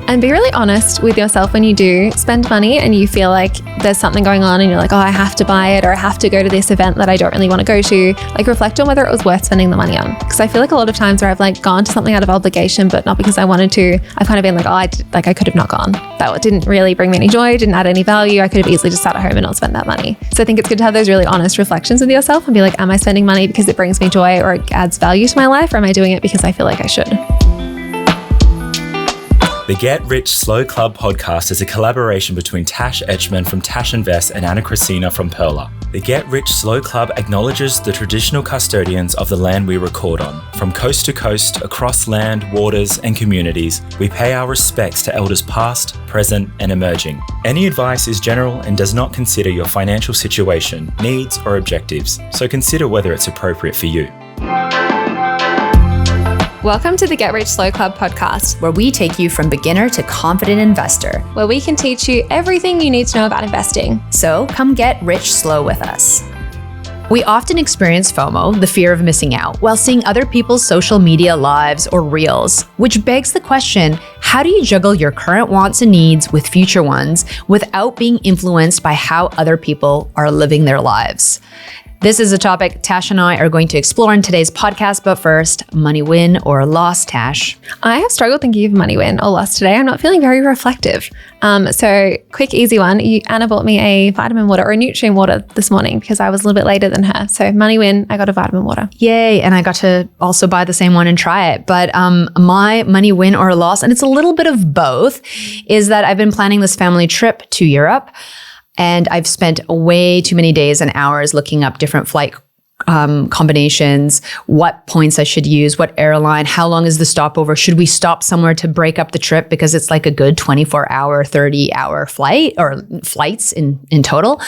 And be really honest with yourself when you do spend money and you feel like there's something going on and you're like, oh, I have to buy it or I have to go to this event that I don't really want to go to. Like reflect on whether it was worth spending the money on. Because I feel like a lot of times where I've like gone to something out of obligation, but not because I wanted to, I've kind of been like, oh, I could have not gone. That didn't really bring me any joy, didn't add any value. I could have easily just sat at home and not spent that money. So I think it's good to have those really honest reflections with yourself and be like, am I spending money because it brings me joy or it adds value to my life? Or am I doing it because I feel like I should? The Get Rich Slow Club podcast is a collaboration between Tash Etchman from Tash and Ana Christina from Perla. The Get Rich Slow Club acknowledges the traditional custodians of the land we record on. From coast to coast, across land, waters, and communities, we pay our respects to elders past, present, and emerging. Any advice is general and does not consider your financial situation, needs, or objectives, so consider whether it's appropriate for you. Welcome to the Get Rich Slow Club podcast, where we take you from beginner to confident investor, where we can teach you everything you need to know about investing. So come get rich slow with us. We often experience FOMO, the fear of missing out, while seeing other people's social media lives or reels, which begs the question, how do you juggle your current wants and needs with future ones without being influenced by how other people are living their lives? This is a topic Tash and I are going to explore in today's podcast, but first, money win or loss, Tash? I have struggled thinking of money win or loss today. I'm not feeling very reflective. So quick, easy one. Anna bought me a vitamin water or a nutrient water this morning because I was a little bit later than her. So money win, I got a vitamin water. Yay. And I got to also buy the same one and try it. But my money win or loss, and it's a little bit of both, is that I've been planning this family trip to Europe. And I've spent way too many days and hours looking up different flight combinations, what points I should use, what airline, how long is the stopover? Should we stop somewhere to break up the trip because it's like a good 24-hour, 30-hour flight or flights in total?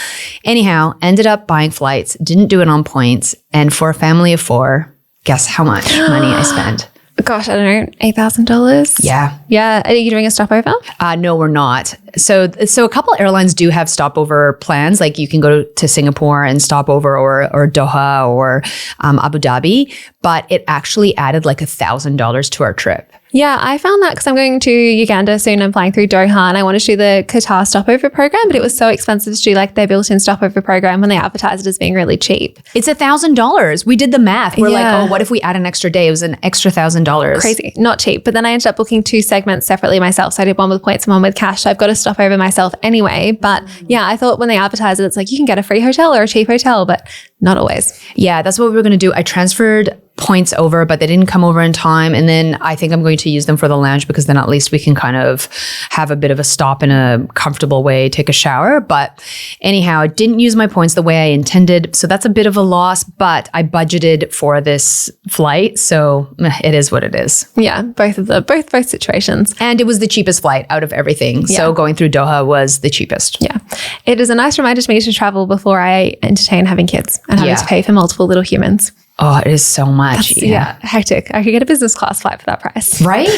Anyhow, ended up buying flights, didn't do it on points. And for a family of 4, guess how much money I spent? Gosh, I don't know, $8,000? Yeah. Yeah. Are you doing a stopover? No, we're not. So a couple airlines do have stopover plans. Like you can go to Singapore and stop over or Doha or Abu Dhabi, but it actually added like $1,000 to our trip. Yeah, I found that because I'm going to Uganda soon. I'm flying through Doha and I want to do the Qatar stopover program, but it was so expensive to do like their built-in stopover program when they advertised it as being really cheap. It's $1,000. We did the math. We're like, oh, what if we add an extra day? It was an extra $1,000. Crazy, not cheap. But then I ended up booking 2 segments separately myself. So I did one with points and one with cash. So I've got to stop over myself anyway. But yeah, I thought when they advertised it, it's like you can get a free hotel or a cheap hotel, but not always. Yeah, that's what we were going to do. I transferred points over, but they didn't come over in time. And then I think I'm going to use them for the lounge because then at least we can kind of have a bit of a stop in a comfortable way, take a shower. But anyhow, I didn't use my points the way I intended. So that's a bit of a loss, but I budgeted for this flight. So it is what it is. Yeah, both situations. And it was the cheapest flight out of everything. Yeah. So going through Doha was the cheapest. Yeah. It is a nice reminder to me to travel before I entertain having kids and having to pay for multiple little humans. Oh, it is so much. Yeah, hectic. I could get a business class flight for that price. Right?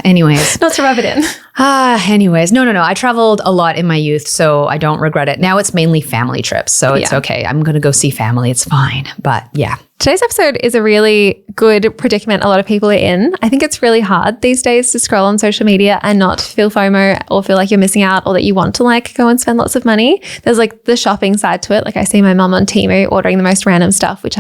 Anyways. Not to rub it in. Anyways. No. I traveled a lot in my youth, so I don't regret it. Now it's mainly family trips, so it's okay. I'm going to go see family. It's fine. But yeah. Today's episode is a really good predicament a lot of people are in. I think it's really hard these days to scroll on social media and not feel FOMO or feel like you're missing out or that you want to like go and spend lots of money. There's like the shopping side to it. Like I see my mum on Temu ordering the most random stuff, which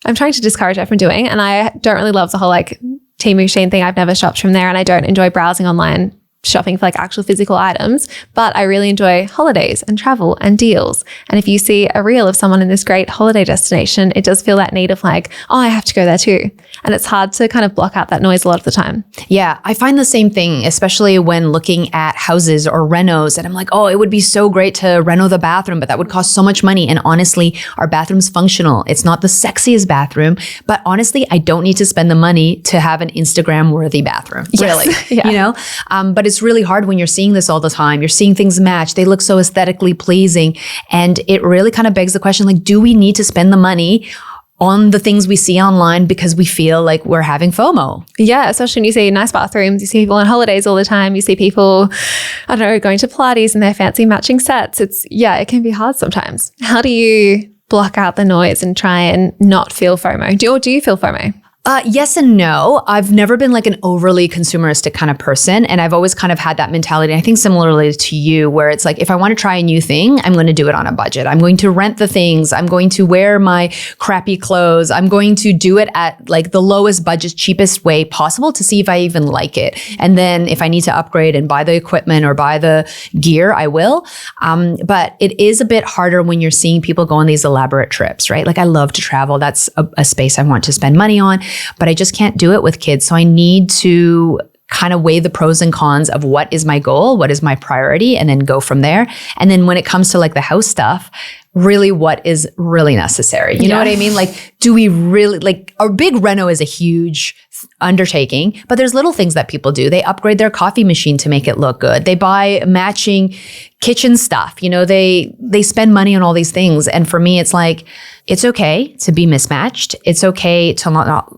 I'm trying to discourage her from doing. And I don't really love the whole like Temu Shein thing. I've never shopped from there and I don't enjoy browsing online shopping for like actual physical items, but I really enjoy holidays and travel and deals. And if you see a reel of someone in this great holiday destination, it does feel that need of like, oh, I have to go there too. And it's hard to kind of block out that noise a lot of the time. Yeah, I find the same thing, especially when looking at houses or renos. And I'm like, oh, it would be so great to reno the bathroom, but that would cost so much money. And honestly, our bathroom's functional. It's not the sexiest bathroom, but honestly, I don't need to spend the money to have an Instagram-worthy bathroom. Yes. Really, Yeah. You know? But it's really hard when you're seeing this all the time. You're seeing things match. They look so aesthetically pleasing. And it really kind of begs the question, like, do we need to spend the money on the things we see online because we feel like we're having FOMO? Yeah, especially when you see nice bathrooms, you see people on holidays all the time, you see people, I don't know, going to Pilates in their fancy matching sets. It can be hard sometimes. How do you block out the noise and try and not feel FOMO? Do you feel FOMO? Yes and no. I've never been like an overly consumeristic kind of person. And I've always kind of had that mentality. I think similarly to you, where it's like, if I want to try a new thing, I'm going to do it on a budget. I'm going to rent the things. I'm going to wear my crappy clothes. I'm going to do it at like the lowest budget, cheapest way possible to see if I even like it. And then if I need to upgrade and buy the equipment or buy the gear, I will. But it is a bit harder when you're seeing people go on these elaborate trips, right? Like I love to travel. That's a space I want to spend money on. But I just can't do it with kids. So I need to kind of weigh the pros and cons of what is my goal, what is my priority, and then go from there. And then when it comes to like the house stuff, really what is really necessary. You know what I mean? Like, do we really, like, our big reno is a huge undertaking, but there's little things that people do. They upgrade their coffee machine to make it look good. They buy matching kitchen stuff. You know, they spend money on all these things. And for me, it's like, it's okay to be mismatched. It's okay to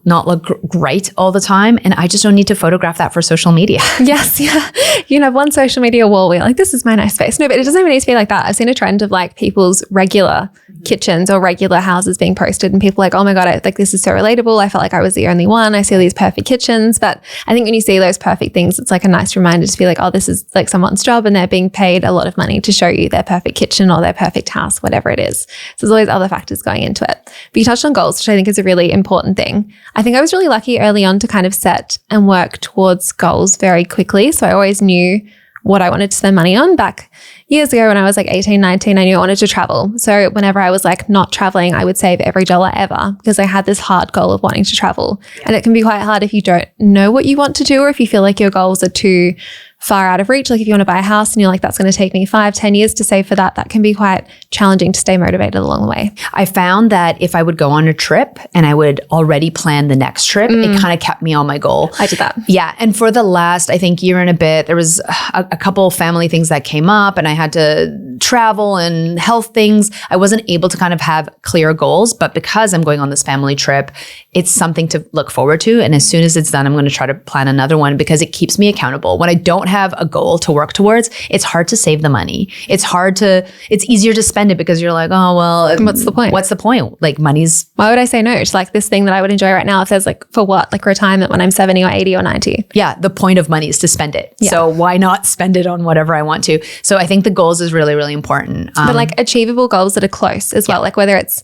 not look great all the time. And I just don't need to photograph that for social media. Yes. Yeah. You know, one social media wall where you're like, this is my nice space. No, but it doesn't even need to be like that. I've seen a trend of like people's regular kitchens or regular houses being posted and people like, oh my God, like this is so relatable. I felt like I was the only one. I see these perfect kitchens. But I think when you see those perfect things, it's like a nice reminder to be like, oh, this is like someone's job and they're being paid a lot of money to show you their perfect kitchen or their perfect house, whatever it is. So there's always other factors going into it. But you touched on goals, which I think is a really important thing. I think I was really lucky early on to kind of set and work towards goals very quickly. So I always knew what I wanted to spend money on. Back years ago when I was like 18, 19, I knew I wanted to travel. So whenever I was like not traveling, I would save every dollar ever because I had this hard goal of wanting to travel. And it can be quite hard if you don't know what you want to do or if you feel like your goals are too far out of reach. Like if you want to buy a house and you're like, that's going to take me 5-10 years to save for that, that can be quite challenging to stay motivated along the way. I found that if I would go on a trip and I would already plan the next trip, it kind of kept me on my goal. I did that. Yeah. And for the last, I think, year and a bit, there was a couple family things that came up and I had to travel and health things. I wasn't able to kind of have clear goals, but because I'm going on this family trip, it's something to look forward to. And as soon as it's done, I'm going to try to plan another one because it keeps me accountable. When I don't have a goal to work towards, it's hard to save the money. It's easier to spend it because you're like, oh, well, what's the point? What's the point? Like why would I say no to like this thing that I would enjoy right now if there's like, for what? Like retirement when I'm 70 or 80 or 90. Yeah. The point of money is to spend it. Yeah. So why not spend it on whatever I want to? So I think the goals is really, really important. But like achievable goals that are close as well. Like whether it's,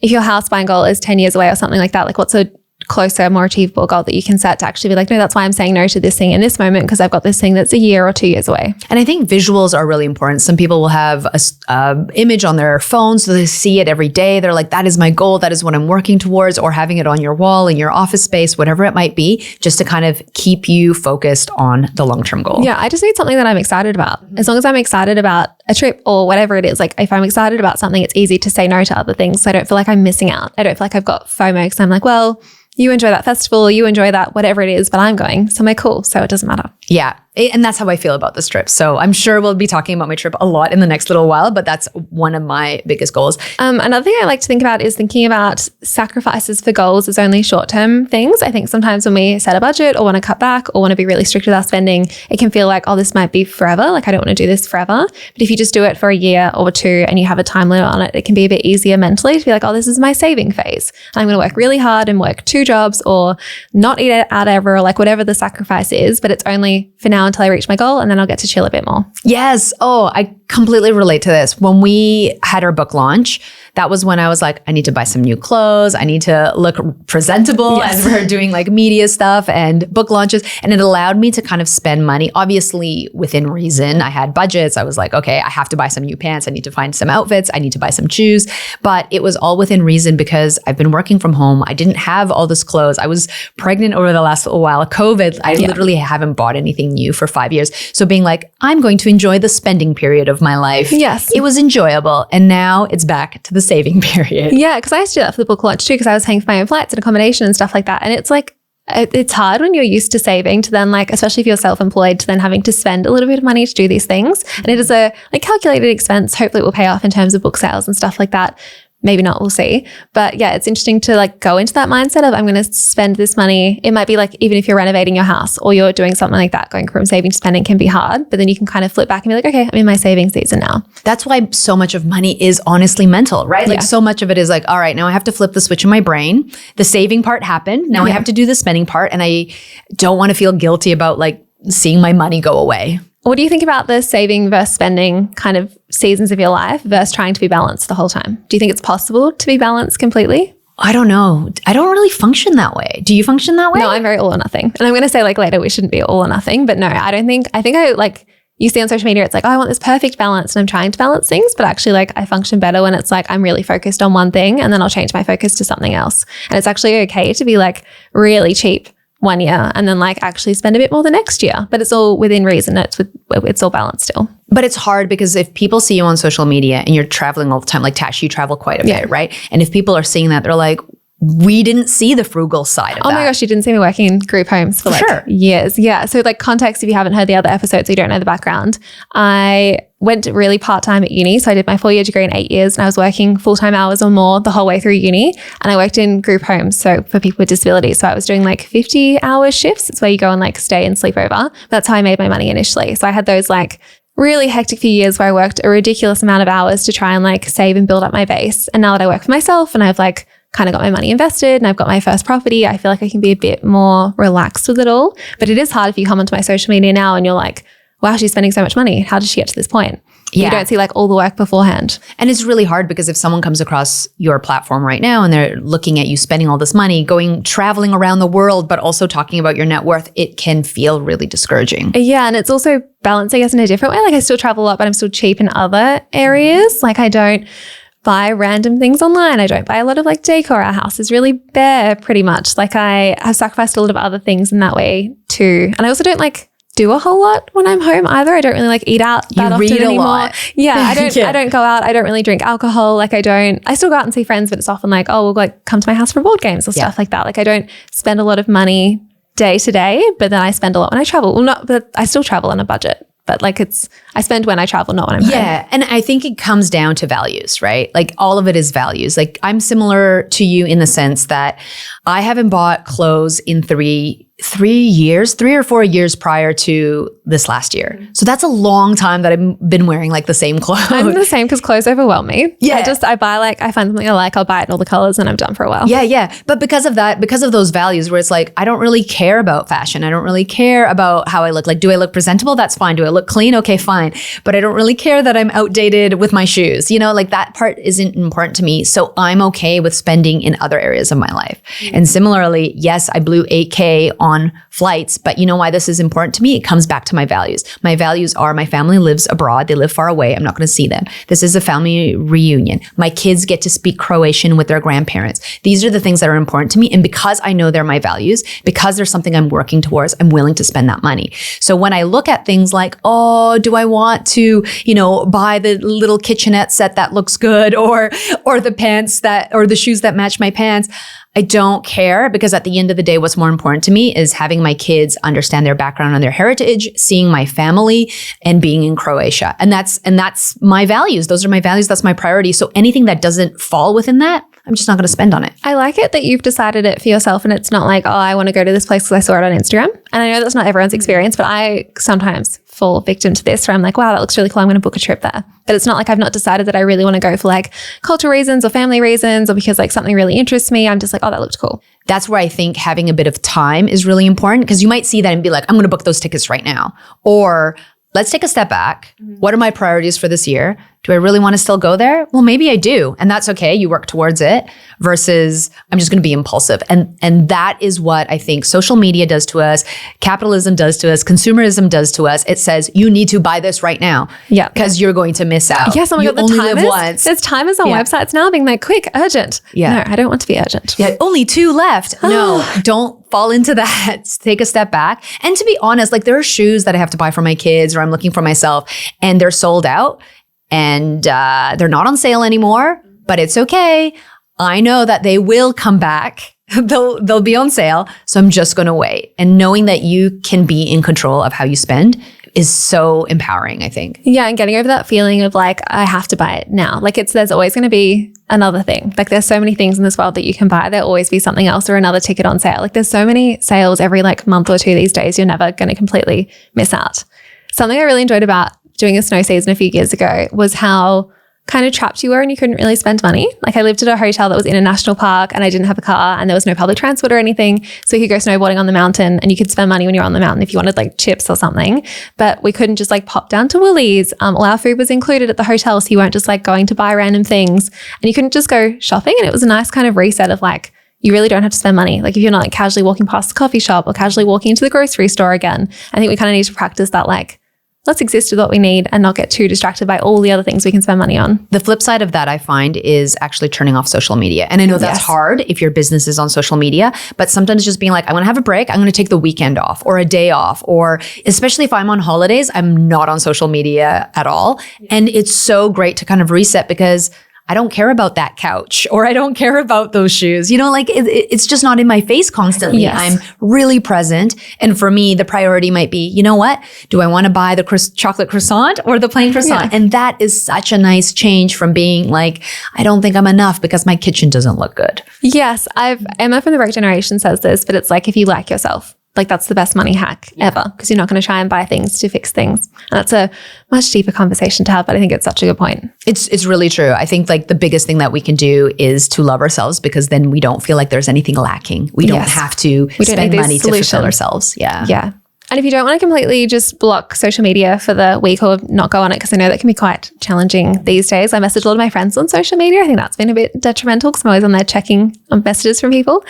if your house buying goal is 10 years away or something like that, like what's a closer, more achievable goal that you can set to actually be like, no, that's why I'm saying no to this thing in this moment because I've got this thing that's a year or 2 years away. And I think visuals are really important. Some people will have a image on their phone so they see it every day. They're like, that is my goal. That is what I'm working towards, or having it on your wall in your office space, whatever it might be, just to kind of keep you focused on the long-term goal. Yeah, I just need something that I'm excited about. As long as I'm excited about a trip or whatever it is, like if I'm excited about something, it's easy to say no to other things. So I don't feel like I'm missing out. I don't feel like I've got FOMO because I'm like, well, you enjoy that festival, you enjoy that, whatever it is, but I'm going somewhere cool. So it doesn't matter. Yeah. And that's how I feel about this trip. So I'm sure we'll be talking about my trip a lot in the next little while, but that's one of my biggest goals. Another thing I like to think about is thinking about sacrifices for goals as only short-term things. I think sometimes when we set a budget or want to cut back or want to be really strict with our spending, it can feel like, oh, this might be forever. Like I don't want to do this forever. But if you just do it for a year or two and you have a time limit on it, it can be a bit easier mentally to be like, oh, this is my saving phase. I'm going to work really hard and work 2 jobs or not eat out ever, or like whatever the sacrifice is, but it's only for now until I reach my goal and then I'll get to chill a bit more. Yes. Oh, I completely relate to this. When we had our book launch, that was when I was like, I need to buy some new clothes. I need to look presentable as we're doing like media stuff and book launches. And it allowed me to kind of spend money, obviously within reason. I had budgets. I was like, okay, I have to buy some new pants. I need to find some outfits. I need to buy some shoes. But it was all within reason because I've been working from home. I didn't have all this clothes. I was pregnant over the last little while. COVID, I literally haven't bought anything new for 5 years. So being like, I'm going to enjoy the spending period of my life. Yes. It was enjoyable. And now it's back to the saving period. Yeah, because I used to do that for the book launch too, because I was paying for my own flights and accommodation and stuff like that. And it's like, it's hard when you're used to saving to then like, especially if you're self-employed, to then having to spend a little bit of money to do these things. And it is a like calculated expense. Hopefully it will pay off in terms of book sales and stuff like that. maybe not, we'll see. But yeah, it's interesting to like go into that mindset of I'm going to spend this money. It might be like, even if you're renovating your house or you're doing something like that, going from saving to spending can be hard, but then you can kind of flip back and be like, okay, I'm in my saving season now. That's why so much of money is honestly mental, right? Like so much of it is like, all right, now I have to flip the switch in my brain. The saving part happened. Now I have to do the spending part, and I don't want to feel guilty about like seeing my money go away. What do you think about the saving versus spending kind of seasons of your life versus trying to be balanced the whole time? Do you think it's possible to be balanced completely? I don't know. I don't really function that way. Do you function that way? No, I'm very all or nothing. And I'm going to say like later we shouldn't be all or nothing, but no, I think I like, you see on social media, it's like, oh, I want this perfect balance and I'm trying to balance things, but actually like I function better when it's like I'm really focused on one thing and then I'll change my focus to something else. And it's actually okay to be like really cheap one year and then like actually spend a bit more the next year, but it's all within reason. It's all balanced still. But it's hard because if people see you on social media and you're traveling all the time, like Tash, you travel quite a bit, right? And if people are seeing that, they're like, we didn't see the frugal side of that. Oh my gosh, you didn't see me working in group homes for like years. Yeah. So like context, if you haven't heard the other episodes, so you don't know the background, I went really part-time at uni. So I did my 4-year degree in 8 years and I was working full-time hours or more the whole way through uni. And I worked in group homes. So for people with disabilities. So I was doing like 50-hour shifts. It's where you go and like stay and sleep over. That's how I made my money initially. So I had those like really hectic few years where I worked a ridiculous amount of hours to try and like save and build up my base. And now that I work for myself and I've like kind of got my money invested and I've got my first property, I feel like I can be a bit more relaxed with it all. But it is hard if you come onto my social media now and you're like, wow, she's spending so much money. How did she get to this point? Yeah. You don't see like all the work beforehand. And it's really hard because if someone comes across your platform right now and they're looking at you spending all this money, traveling around the world, but also talking about your net worth, it can feel really discouraging. Yeah. And it's also balanced, I guess, in a different way. Like I still travel a lot, but I'm still cheap in other areas. Like I don't buy random things online. I don't buy a lot of like decor. Our house is really bare pretty much. Like I have sacrificed a lot of other things in that way too. And I also don't like do a whole lot when I'm home either. I don't really like eat out that often anymore. Lot. Yeah, I don't go out. I don't really drink alcohol. Like I still go out and see friends, but it's often like, oh, we'll like come to my house for board games or stuff like that. Like I don't spend a lot of money day to day, but then I spend a lot when I travel. Well, but I still travel on a budget. But like I spend when I travel, not when I'm home. Yeah. And I think it comes down to values, right? Like all of it is values. Like I'm similar to you in the sense that I haven't bought clothes in 3 or 4 years prior to this last year. So that's a long time that I've been wearing like the same clothes. I'm the same because clothes overwhelm me. Yeah. I buy like, I find something I like, I'll buy it in all the colors and I'm done for a while. Yeah, yeah. But because of that, because of those values where it's like, I don't really care about fashion. I don't really care about how I look. Like, do I look presentable? That's fine. Do I look clean? Okay, fine. But I don't really care that I'm outdated with my shoes. You know, like that part isn't important to me. So I'm okay with spending in other areas of my life. And similarly, yes, I blew $8K on flights, but you know why this is important to me? It comes back to my values. My values are my family lives abroad. They live far away. I'm not going to see them. This is a family reunion. My kids get to speak Croatian with their grandparents. These are the things that are important to me. And because I know they're my values, because there's something I'm working towards, I'm willing to spend that money. So when I look at things like, oh, do I want to, buy the little kitchenette set that looks good or the pants or the shoes that match my pants? I don't care because at the end of the day, what's more important to me is having my kids understand their background and their heritage, seeing my family and being in Croatia. And that's my values. Those are my values. That's my priority. So anything that doesn't fall within that, I'm just not going to spend on it. I like it that you've decided it for yourself and it's not like, oh, I want to go to this place because I saw it on Instagram. And I know that's not everyone's experience, but I sometimes fall victim to this where I'm like, wow, that looks really cool. I'm going to book a trip there. But it's not like I've not decided that I really want to go for like cultural reasons or family reasons or because like something really interests me. I'm just like, oh, that looked cool. That's where I think having a bit of time is really important because you might see that and be like, I'm going to book those tickets right now. Or let's take a step back. What are my priorities for this year? Do I really want to still go there? Well, maybe I do. And that's okay. You work towards it versus I'm just going to be impulsive. And that is what I think social media does to us. Capitalism does to us. Consumerism does to us. It says you need to buy this right now. Yeah. Because you're going to miss out. Yes. Oh my God. The timers. There's timers on websites now being like, quick, urgent. Yeah. No, I don't want to be urgent. Yeah. Only 2 left. No, don't fall into that. Take a step back. And to be honest, like there are shoes that I have to buy for my kids or I'm looking for myself and they're sold out. And they're not on sale anymore, but it's okay. I know that they will come back. They'll be on sale. So I'm just going to wait. And knowing that you can be in control of how you spend is so empowering, I think. Yeah, and getting over that feeling of like, I have to buy it now. Like there's always going to be another thing. Like there's so many things in this world that you can buy. There'll always be something else or another ticket on sale. Like there's so many sales every like month or two these days. You're never going to completely miss out. Something I really enjoyed about doing a snow season a few years ago was how kind of trapped you were and you couldn't really spend money. Like I lived at a hotel that was in a national park and I didn't have a car and there was no public transport or anything. So you could go snowboarding on the mountain and you could spend money when you're on the mountain if you wanted like chips or something. But we couldn't just like pop down to Woolies. All our food was included at the hotel. So you weren't just like going to buy random things and you couldn't just go shopping. And it was a nice kind of reset of like, you really don't have to spend money. Like if you're not like casually walking past the coffee shop or casually walking into the grocery store again, I think we kind of need to practice that like, let's exist with what we need and not get too distracted by all the other things we can spend money on. The flip side of that, I find, is actually turning off social media. And I know that's hard if your business is on social media, but sometimes just being like, I'm going to have a break. I'm going to take the weekend off or a day off, or especially if I'm on holidays, I'm not on social media at all. And it's so great to kind of reset because I don't care about that couch or I don't care about those shoes. You know, like it's just not in my face constantly. Yes. I'm really present. And for me, the priority might be, you know what? Do I want to buy the chocolate croissant or the plain croissant? Yeah. And that is such a nice change from being like, I don't think I'm enough because my kitchen doesn't look good. Yes. Emma from the Broke Generation says this, but it's like, if you like yourself, like that's the best money hack ever, because you're not going to try and buy things to fix things. And that's a much deeper conversation to have, but I think it's such a good point. It's really true. I think like the biggest thing that we can do is to love ourselves, because then we don't feel like there's anything lacking. We don't have to spend money to fulfill ourselves. Yeah. Yeah. And if you don't want to completely just block social media for the week or not go on it, because I know that can be quite challenging these days. I message a lot of my friends on social media. I think that's been a bit detrimental because I'm always on there checking messages from people.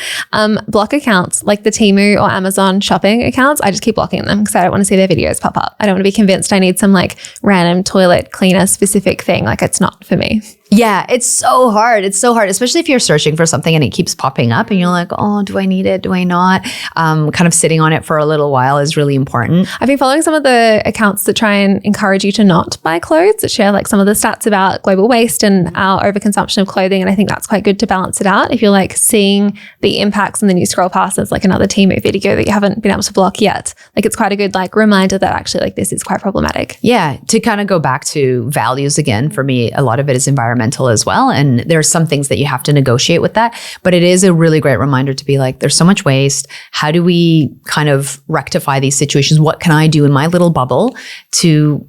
Block accounts like the Temu or Amazon shopping accounts. I just keep blocking them because I don't want to see their videos pop up. I don't want to be convinced I need some like random toilet cleaner specific thing. Like it's not for me. Yeah, it's so hard. It's so hard, especially if you're searching for something and it keeps popping up and you're like, oh, do I need it? Do I not? Kind of sitting on it for a little while is really important. I've been following some of the accounts that try and encourage you to not buy clothes, that share like some of the stats about global waste and our overconsumption of clothing. And I think that's quite good to balance it out. If you're like seeing the impacts and then you scroll past, there's like another Temu video that you haven't been able to block yet. Like it's quite a good like reminder that actually like this is quite problematic. Yeah, to kind of go back to values again, for me, a lot of it is environmental as well. And there's some things that you have to negotiate with that. But it is a really great reminder to be like, there's so much waste. How do we kind of rectify these situations? What can I do in my little bubble to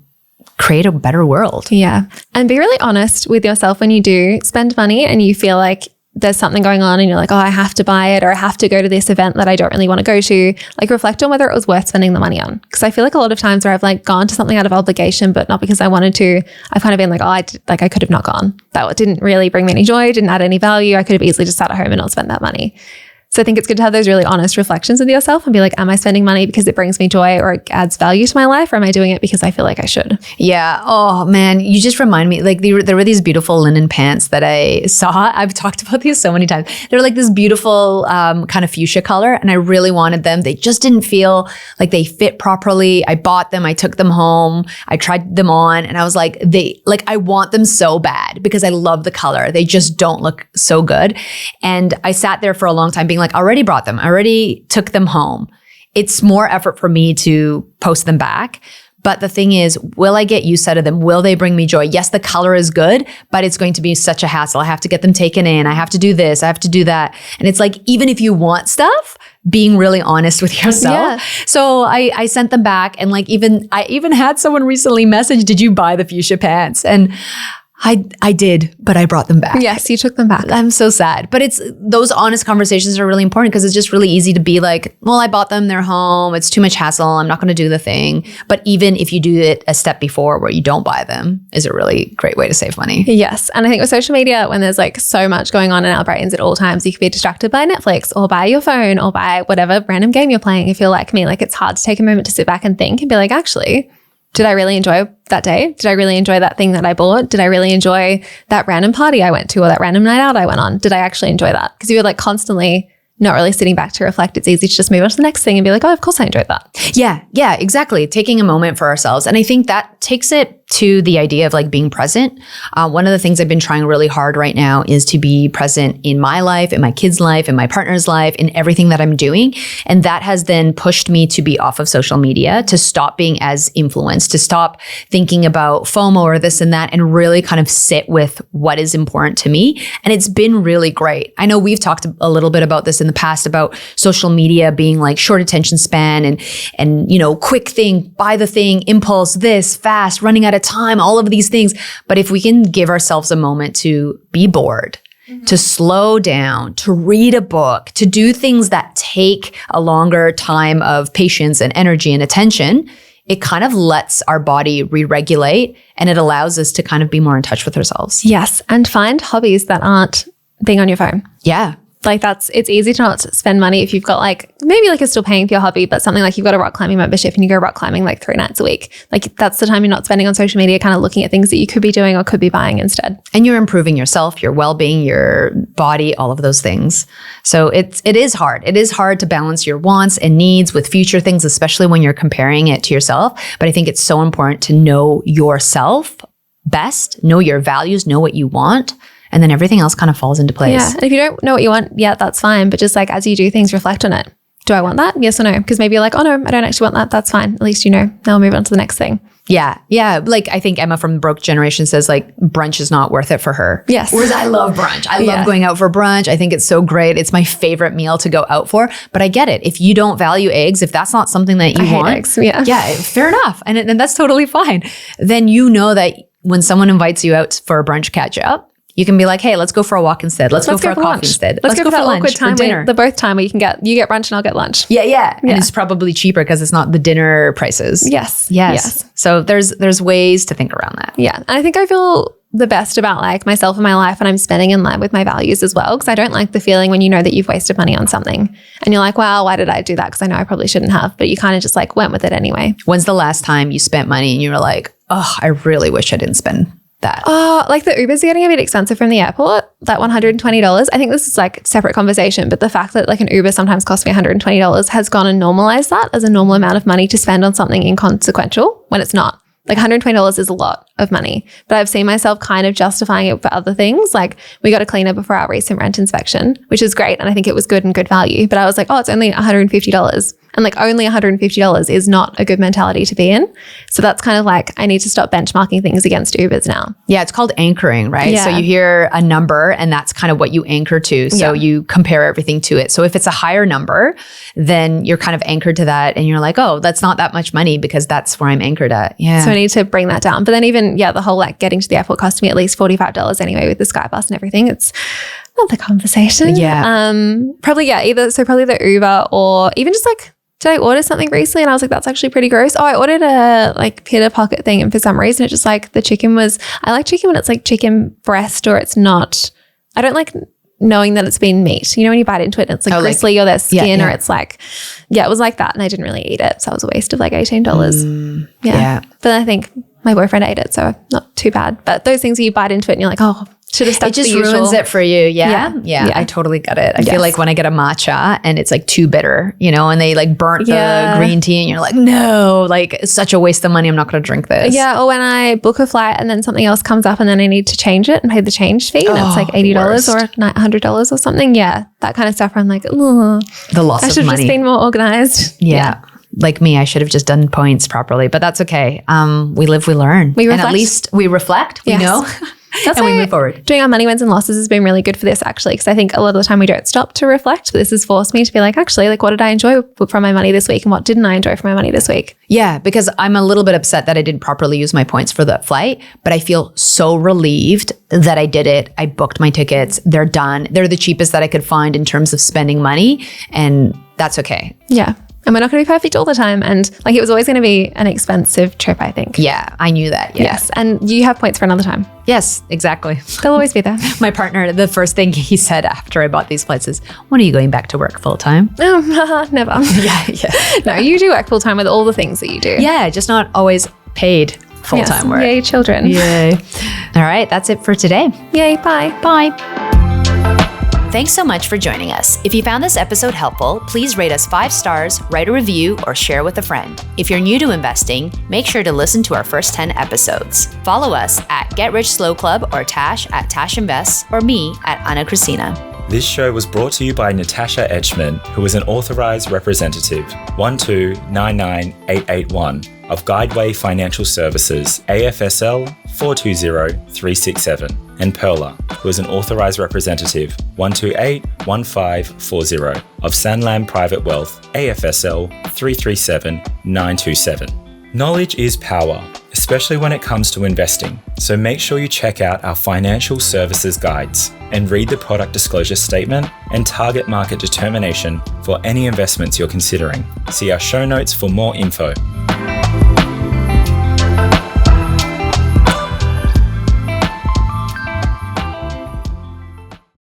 create a better world? Yeah. And be really honest with yourself when you do spend money and you feel like there's something going on and you're like, oh, I have to buy it or I have to go to this event that I don't really want to go to. Like reflect on whether it was worth spending the money on. Because I feel like a lot of times where I've like gone to something out of obligation, but not because I wanted to, I've kind of been like, I could have not gone. That didn't really bring me any joy, didn't add any value. I could have easily just sat at home and not spent that money. So I think it's good to have those really honest reflections with yourself and be like, am I spending money because it brings me joy or it adds value to my life? Or am I doing it because I feel like I should? Yeah. Oh man, you just remind me, like there were these beautiful linen pants that I saw. I've talked about these so many times. They're like this beautiful kind of fuchsia color and I really wanted them. They just didn't feel like they fit properly. I bought them. I took them home. I tried them on and I was like, I want them so bad because I love the color. They just don't look so good. And I sat there for a long time being like, I already brought them. I already took them home. It's more effort for me to post them back. But the thing is, will I get use out of them? Will they bring me joy? Yes, the color is good, but it's going to be such a hassle. I have to get them taken in. I have to do this. I have to do that. And it's like, even if you want stuff, being really honest with yourself. Yeah. So I sent them back and like I even had someone recently message, did you buy the fuchsia pants? And I did, but I brought them back. Yes, you took them back. I'm so sad. But it's those honest conversations are really important because it's just really easy to be like, well, I bought them, they're home. It's too much hassle. I'm not going to do the thing. But even if you do it a step before where you don't buy them is a really great way to save money. Yes. And I think with social media, when there's like so much going on in our brains at all times, you could be distracted by Netflix or by your phone or by whatever random game you're playing. If you're like me, like it's hard to take a moment to sit back and think and be like, actually, did I really enjoy that day? Did I really enjoy that thing that I bought? Did I really enjoy that random party I went to or that random night out I went on? Did I actually enjoy that? Because you're like constantly not really sitting back to reflect. It's easy to just move on to the next thing and be like, oh, of course I enjoyed that. Yeah, exactly. Taking a moment for ourselves. And I think that takes it to the idea of like being present. One of the things I've been trying really hard right now is to be present in my life, in my kids' life, in my partner's life, in everything that I'm doing. And that has then pushed me to be off of social media, to stop being as influenced, to stop thinking about FOMO or this and that, and really kind of sit with what is important to me. And it's been really great. I know we've talked a little bit about this in the past about social media being like short attention span and you know, quick thing, buy the thing, impulse, this, fast, running out of time, all of these things. But if we can give ourselves a moment to be bored, to slow down, to read a book, to do things that take a longer time of patience and energy and attention, it kind of lets our body re-regulate, and it allows us to kind of be more in touch with ourselves. Yes. And find hobbies that aren't being on your phone. Yeah. Like it's easy to not spend money if you've got like, maybe like you're still paying for your hobby, but something like you've got a rock climbing membership and you go rock climbing like 3 nights a week. Like that's the time you're not spending on social media, kind of looking at things that you could be doing or could be buying instead. And you're improving yourself, your well-being, your body, all of those things. So it is hard. It is hard to balance your wants and needs with future things, especially when you're comparing it to yourself. But I think it's so important to know yourself best, know your values, know what you want. And then everything else kind of falls into place. Yeah. And if you don't know what you want, yeah, that's fine. But just like as you do things, reflect on it. Do I want that? Yes or no? Because maybe you're like, oh no, I don't actually want that. That's fine. At least you know. Now we'll move on to the next thing. Yeah. Yeah. Like I think Emma from the Broke Generation says like brunch is not worth it for her. Yes. Whereas I love brunch. I love going out for brunch. I think it's so great. It's my favorite meal to go out for. But I get it. If you don't value eggs, if that's not something that you want. Eggs. Yeah. Yeah. Fair enough. And that's totally fine. Then you know that when someone invites you out for a brunch catch up, you can be like, hey, let's go for a walk instead. Let's go for a coffee instead. Let's go for that lunch, awkward time, for dinner. the both time where you get brunch and I'll get lunch. Yeah. And it's probably cheaper because it's not the dinner prices. Yes. So there's ways to think around that. Yeah. And I think I feel the best about like myself and my life and I'm spending in line with my values as well. Because I don't like the feeling when you know that you've wasted money on something and you're like, wow, why did I do that? Because I know I probably shouldn't have, but you kind of just like went with it anyway. When's the last time you spent money and you were like, oh, I really wish I didn't spend that? Oh, like the Ubers are getting a bit expensive from the airport, that $120. I think this is like a separate conversation, but the fact that like an Uber sometimes costs me $120 has gone and normalized that as a normal amount of money to spend on something inconsequential when it's not. Like $120 is a lot of money, but I've seen myself kind of justifying it for other things. Like we got a cleaner before our recent rent inspection, which is great. And I think it was good and good value, but I was like, oh, it's only $150. And like only $150 is not a good mentality to be in. So that's kind of like, I need to stop benchmarking things against Ubers now. Yeah, it's called anchoring, right? Yeah. So you hear a number and that's kind of what you anchor to. So you compare everything to it. So if it's a higher number, then you're kind of anchored to that and you're like, oh, that's not that much money because that's where I'm anchored at. Yeah. So I need to bring that down. But then even, the whole like getting to the airport cost me at least $45 anyway with the Sky Bus and everything. It's another conversation. Yeah. Probably the Uber or even just like, did I order something recently? And I was like, that's actually pretty gross. Oh, I ordered a like pita pocket thing. And for some reason, it just like the chicken was, I like chicken when it's like chicken breast or it's not, I don't like knowing that it's been meat. You know, when you bite into it and it's like gristly or there's skin or it's like, it was like that. And I didn't really eat it. So it was a waste of like $18. Yeah. But I think my boyfriend ate it. So not too bad. But those things you bite into it and you're like, oh, should have stuck it just to the usual. ruins it for you. Yeah. I totally get it. I feel like when I get a matcha and it's like too bitter, you know, and they like burnt the green tea and you're like, no, like it's such a waste of money. I'm not going to drink this. Yeah. Or when I book a flight and then something else comes up and then I need to change it and pay the change fee. And it's like $80 or $100 or something. Yeah. That kind of stuff. I'm like, oh, the loss of money. I should have just been more organized. Yeah. Like me, I should have just done points properly, but that's okay. We live, we learn. We reflect. And at least we reflect, we know. That's and we move forward. Doing our money wins and losses has been really good for this actually, because I think a lot of the time we don't stop to reflect, but this has forced me to be like, actually, like what did I enjoy from my money this week and what didn't I enjoy from my money this week? Yeah, because I'm a little bit upset that I didn't properly use my points for that flight, but I feel so relieved that I did it. I booked my tickets. They're done. They're the cheapest that I could find in terms of spending money, and that's okay. Yeah. And we're not going to be perfect all the time. And like it was always going to be an expensive trip, I think. Yeah, I knew that. Yeah. Yes. And you have points for another time. Yes, exactly. They'll always be there. My partner, the first thing he said after I bought these flights is, when are you going back to work full time? Oh, never. Yeah. No, you do work full time with all the things that you do. Yeah, just not always paid full-time work. Yay, children. Yay. All right, that's it for today. Yay, bye. Bye. Thanks so much for joining us. If you found this episode helpful, please rate us 5 stars, write a review, or share with a friend. If you're new to investing, make sure to listen to our first 10 episodes. Follow us at Get Rich Slow Club or Tash at Tash Invest or me at Ana Cristina. This show was brought to you by Natasha Etchman, who is an authorized representative 1299881 of Guideway Financial Services, AFSL 420367, and Perla, who is an authorized representative 1281540 of Sanlam Private Wealth, AFSL 337927. Knowledge is power, especially when it comes to investing. So make sure you check out our financial services guides and read the product disclosure statement and target market determination for any investments you're considering. See our show notes for more info.